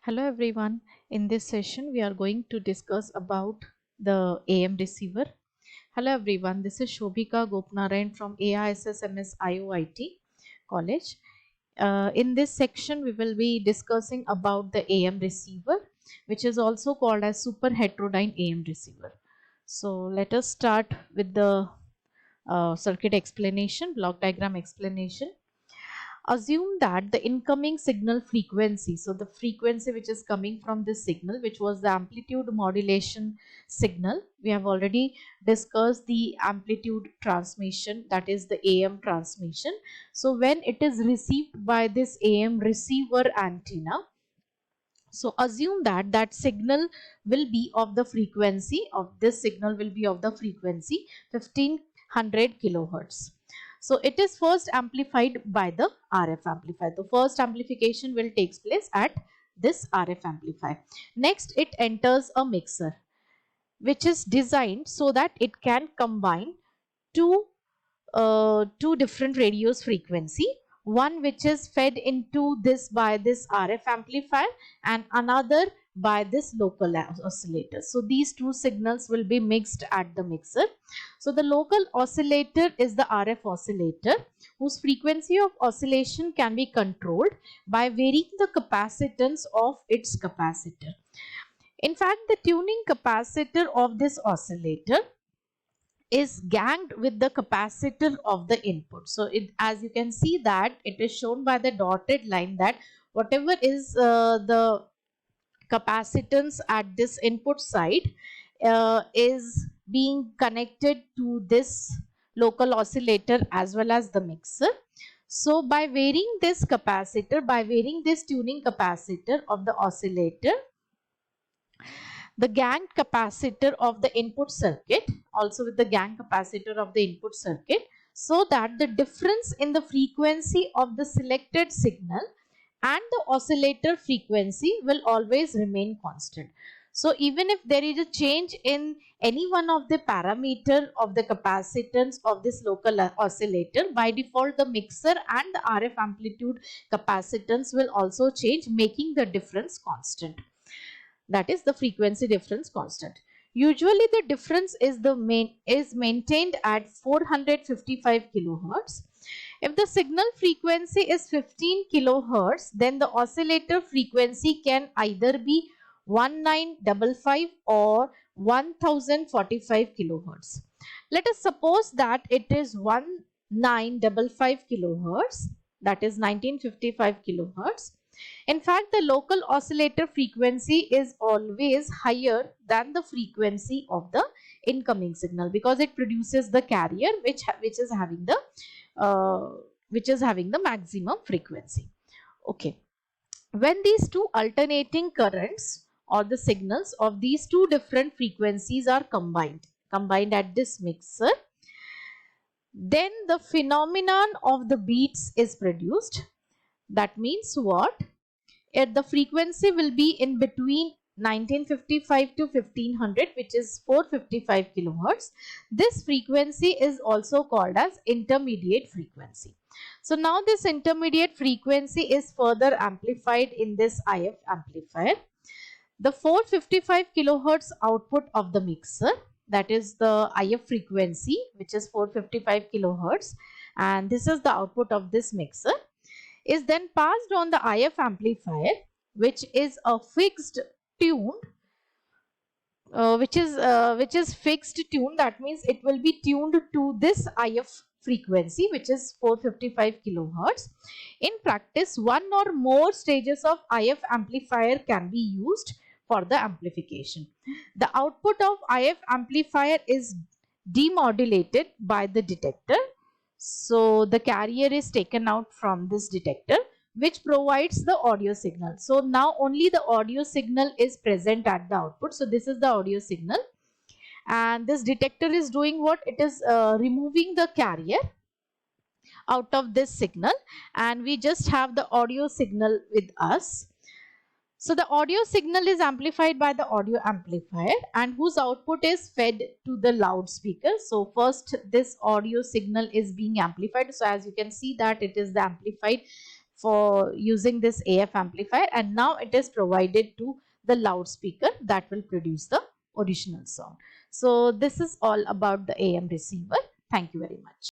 Hello everyone. In this session we are going to discuss about the AM receiver. Hello everyone. This is Shobhika Gopnarayan from AISSMS IOIT College. In this section we will be discussing about the AM receiver, which is also called as super heterodyne AM receiver. So let us start with the circuit explanation, block diagram explanation. Assume that the incoming signal frequency, so the frequency which is coming from this signal, which was the amplitude modulation signal, we have already discussed the amplitude transmission, that is the AM transmission. So when it is received by this AM receiver antenna, so assume that that signal will be of the frequency of this signal will be of the frequency 1500 kilohertz. So it is first amplified by the RF amplifier. The first amplification will take place at this RF amplifier. Next, it enters a mixer, which is designed so that it can combine two different radios frequency, one which is fed into this by this RF amplifier and another by this local oscillator. So these two signals will be mixed at the mixer. So the local oscillator is the RF oscillator, whose frequency of oscillation can be controlled by varying the capacitance of its capacitor. In fact, the tuning capacitor of this oscillator is ganged with the capacitor of the input. So as you can see that it is shown by the dotted line that whatever is the capacitance at this input side is being connected to this local oscillator as well as the mixer. So by varying this capacitor, by varying this tuning capacitor of the oscillator, the ganged capacitor of the input circuit, also with the ganged capacitor of the input circuit, so that the difference in the frequency of the selected signal and the oscillator frequency will always remain constant. So even if there is a change in any one of the parameter of the capacitance of this local oscillator, by default the mixer and the RF amplitude capacitance will also change, making the difference constant. That is the frequency difference constant. Usually the difference is maintained at 455 kilohertz. If the signal frequency is 15 kilohertz, then the oscillator frequency can either be 1955 or 1045 kilohertz. Let us suppose that it is 1955 kilohertz, that is 1955 kilohertz. In fact, the local oscillator frequency is always higher than the frequency of the incoming signal, because it produces the carrier which is having the maximum frequency. Okay. When these two alternating currents or the signals of these two different frequencies are combined at this mixer, then the phenomenon of the beats is produced. That means what? The frequency will be in between 1955 to 1500, which is 455 kilohertz. This frequency is also called as intermediate frequency. So now this intermediate frequency is further amplified in this IF amplifier. The 455 kilohertz output of the mixer, that is the IF frequency, which is 455 kilohertz, and this is the output of this mixer, is then passed on the IF amplifier, which is a fixed tuned, which is fixed tune. That means it will be tuned to this IF frequency, which is 455 kilohertz. In practice, one or more stages of IF amplifier can be used for the amplification. The output of IF amplifier is demodulated by the detector. So the carrier is taken out from this detector, which provides the audio signal. So now only the audio signal is present at the output. So this is the audio signal, and this detector is doing what? It is removing the carrier out of this signal, and we just have the audio signal with us. So the audio signal is amplified by the audio amplifier, and whose output is fed to the loudspeaker. So first this audio signal is being amplified. So as you can see that it is the amplified for using this AF amplifier, and now it is provided to the loudspeaker that will produce the original sound. So this is all about the AM receiver. Thank you very much.